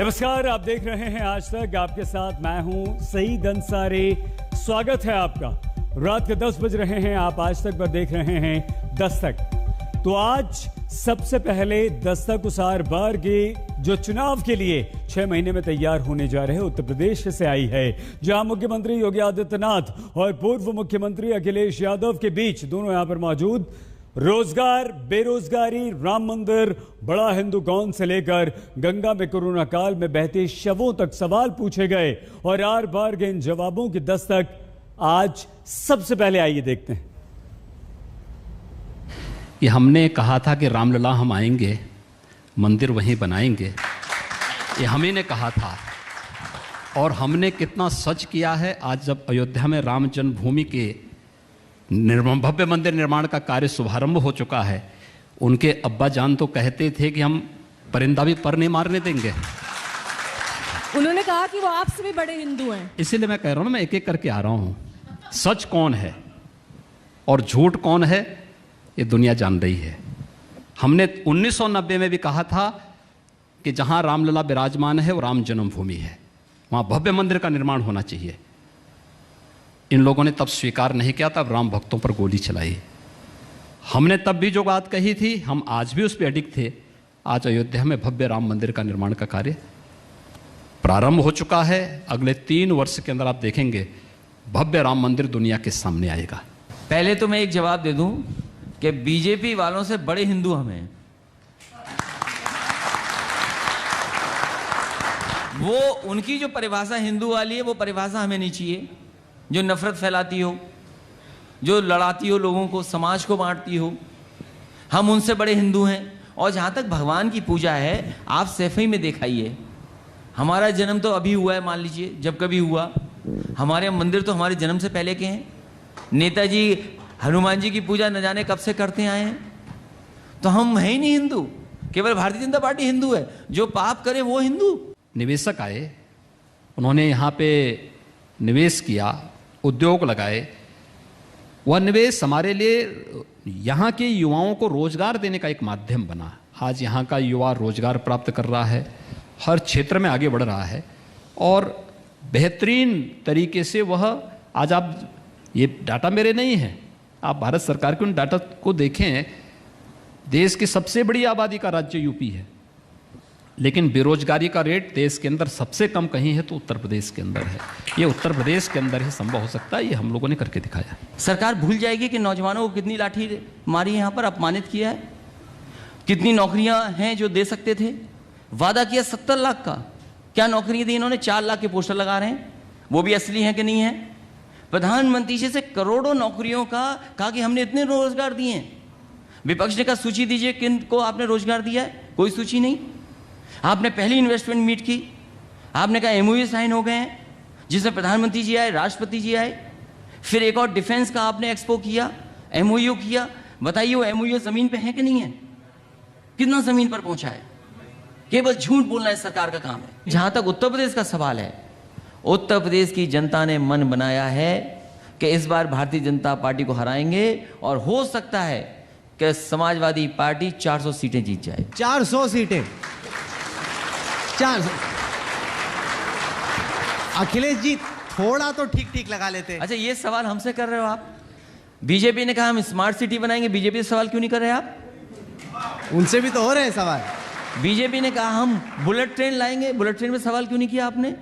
नमस्कार, आप देख रहे हैं आज तक। आपके साथ मैं हूं सईद अंसारी। स्वागत है आपका। रात के 10 बज रहे हैं। आप आज तक पर देख रहे हैं दस्तक। तो आज सबसे पहले दस्तक उस आर बार के जो चुनाव के लिए 6 महीने में तैयार होने जा रहे उत्तर प्रदेश से आई है, जहां मुख्यमंत्री योगी आदित्यनाथ और पूर्व मुख्यमंत्री अखिलेश यादव के बीच दोनों यहां पर मौजूद रोजगार, बेरोजगारी, राम मंदिर, बड़ा हिंदू कौन से लेकर गंगा में कोरोना काल में बहते शवों तक सवाल पूछे गए और आर बार के इन जवाबों की दस्तक आज सबसे पहले आइए देखते हैं। ये हमने कहा था कि रामलला हम आएंगे, मंदिर वहीं बनाएंगे, ये हम ही ने कहा था और हमने कितना सच किया है। आज जब अयोध्या में राम जन्मभूमि के भव्य मंदिर निर्माण का कार्य शुभारंभ हो चुका है, उनके अब्बा जान तो कहते थे कि हम परिंदा भी पर नहीं मारने देंगे। उन्होंने कहा कि वो आपसे भी बड़े हिंदू हैं। इसीलिए मैं कह रहा हूं ना, मैं एक एक करके आ रहा हूं। सच कौन है और झूठ कौन है ये दुनिया जान रही है। हमने 1990 में भी कहा था कि जहां रामलला विराजमान है वो राम जन्मभूमि है, वहां भव्य मंदिर का निर्माण होना चाहिए। इन लोगों ने तब स्वीकार नहीं किया, तब राम भक्तों पर गोली चलाई। हमने तब भी जो बात कही थी, हम आज भी उस पर अडिग थे। आज अयोध्या में भव्य राम मंदिर का निर्माण का कार्य प्रारंभ हो चुका है। अगले 3 वर्ष के अंदर आप देखेंगे भव्य राम मंदिर दुनिया के सामने आएगा। पहले तो मैं एक जवाब दे दूं कि बीजेपी वालों से बड़े हिंदू हमें, वो उनकी जो परिभाषा हिंदू वाली है वो परिभाषा हमें नहीं चाहिए, जो नफरत फैलाती हो, जो लड़ाती हो लोगों को, समाज को बांटती हो। हम उनसे बड़े हिंदू हैं। और जहाँ तक भगवान की पूजा है, आप सैफई में दिखाइए, हमारा जन्म तो अभी हुआ है, मान लीजिए जब कभी हुआ। हमारे मंदिर तो हमारे जन्म से पहले के हैं। नेताजी हनुमान जी की पूजा न जाने कब से करते आए हैं। तो हम है ही नहीं हिंदू, केवल भारतीय जनता पार्टी हिंदू है। जो पाप करे वो हिंदू। निवेशक आए, उन्होंने यहाँ पे निवेश किया, उद्योग लगाए। वह निवेश हमारे लिए यहाँ के युवाओं को रोजगार देने का एक माध्यम बना। आज यहाँ का युवा रोजगार प्राप्त कर रहा है, हर क्षेत्र में आगे बढ़ रहा है और बेहतरीन तरीके से वह आज आप, ये डाटा मेरे नहीं है, आप भारत सरकार के उन डाटा को देखें। देश की सबसे बड़ी आबादी का राज्य यूपी है, लेकिन बेरोजगारी का रेट देश के अंदर सबसे कम कहीं है तो उत्तर प्रदेश के अंदर है। ये उत्तर प्रदेश के अंदर ही संभव हो सकता है, ये हम लोगों ने करके दिखाया। सरकार भूल जाएगी कि नौजवानों को कितनी लाठी मारी, यहाँ पर अपमानित किया है। कितनी नौकरियां हैं जो दे सकते थे। वादा किया 70 लाख का, क्या नौकरियां दी इन्होंने? 4 लाख के पोस्टर लगा रहे हैं, वो भी असली हैं कि नहीं है? प्रधानमंत्री जी से करोड़ों नौकरियों का कहा कि हमने इतने रोजगार दिए हैं। विपक्ष ने कहा सूची दीजिए किन को आपने रोजगार दिया है, कोई सूची नहीं। आपने पहली इन्वेस्टमेंट मीट की, आपने कहा एमओयू साइन हो गए हैं, जिसमें प्रधानमंत्री जी आए, राष्ट्रपति जी आए। फिर एक और डिफेंस का आपने एक्सपो किया, एमओयू किया। बताइए वो एमओयू जमीन पे है कि नहीं है? कितना जमीन पर पहुंचा है? केवल झूठ बोलना इस सरकार का काम है। जहां तक उत्तर प्रदेश का सवाल है, उत्तर प्रदेश की जनता ने मन बनाया है कि इस बार भारतीय जनता पार्टी को हराएंगे और हो सकता है कि समाजवादी पार्टी 400 सीटें जीत जाए। 400 सीटें, 400। अखिलेश जी थोड़ा तो ठीक ठीक लगा लेते। अच्छा, ये सवाल हमसे कर रहे हो आप? बीजेपी ने कहा हम स्मार्ट सिटी बनाएंगे, बीजेपी से सवाल क्यों नहीं कर रहे आप? उनसे भी तो हो रहे हैं सवाल। बीजेपी ने कहा हम बुलेट ट्रेन लाएंगे, बुलेट ट्रेन में सवाल क्यों नहीं किया आपने?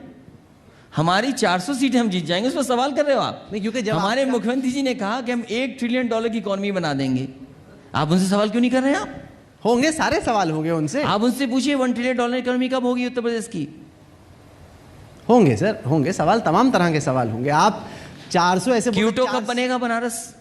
हमारी 400 सीटें हम जीत जाएंगे, उस पर सवाल कर रहे हो आप? नहीं, क्योंकि जब हमारे मुख्यमंत्री जी ने कहा कि हम $1 ट्रिलियन की इकोनॉमी बना देंगे, आप उनसे सवाल क्यों नहीं कर रहे हैं? आप होंगे, सारे सवाल होंगे उनसे। आप उनसे पूछिए $1 ट्रिलियन इकोनॉमी कब होगी उत्तर प्रदेश की? होंगे सर, होंगे सवाल, तमाम तरह के सवाल होंगे। आप 400 ऐसे क्यूटो कब बनेगा? बनारस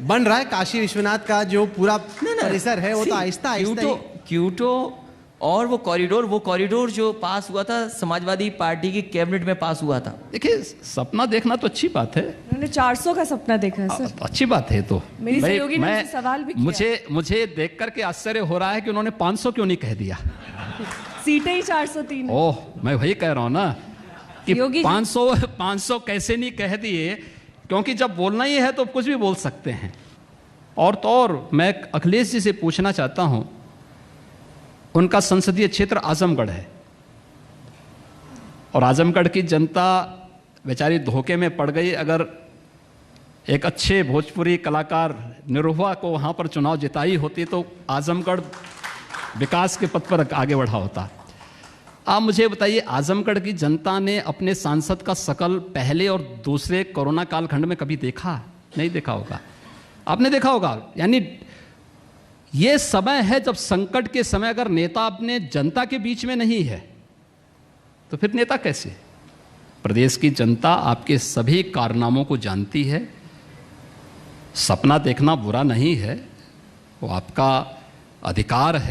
बन रहा है। काशी विश्वनाथ का जो पूरा परिसर है वो तो आहिस्ता आहिस्ता क्यूटो और वो कॉरिडोर जो पास हुआ था, समाजवादी पार्टी की कैबिनेट में पास हुआ था। देखिए, सपना देखना तो अच्छी बात है। उन्होंने 400 का सपना देखा है सर। अच्छी बात है। तो मेरी सहयोगी ने मुझसे सवाल भी किया। मुझे देख करके आश्चर्य हो रहा है कि उन्होंने 500 क्यों नहीं कह दिया। सीटें ही 403। ओह, मैं वही कह रहा हूं ना कि 500 कैसे नहीं कह दिए, क्योंकि जब बोलना ही है तो कुछ भी बोल सकते हैं। और तो और मैं अखिलेश जी से पूछना चाहता हूं, उनका संसदीय क्षेत्र आजमगढ़ है और आजमगढ़ की जनता बेचारी धोखे में पड़ गई। अगर एक अच्छे भोजपुरी कलाकार निरुपा को वहाँ पर चुनाव जिताई होती तो आजमगढ़ विकास के पथ पर आगे बढ़ा होता। आप मुझे बताइए, आजमगढ़ की जनता ने अपने सांसद का शकल पहले और दूसरे कोरोना कालखंड में कभी देखा? नहीं देखा होगा। आपने देखा होगा। यानी ये समय है जब संकट के समय अगर नेता अपने जनता के बीच में नहीं है तो फिर नेता कैसे? प्रदेश की जनता आपके सभी कारनामों को जानती है। सपना देखना बुरा नहीं है, वो आपका अधिकार है।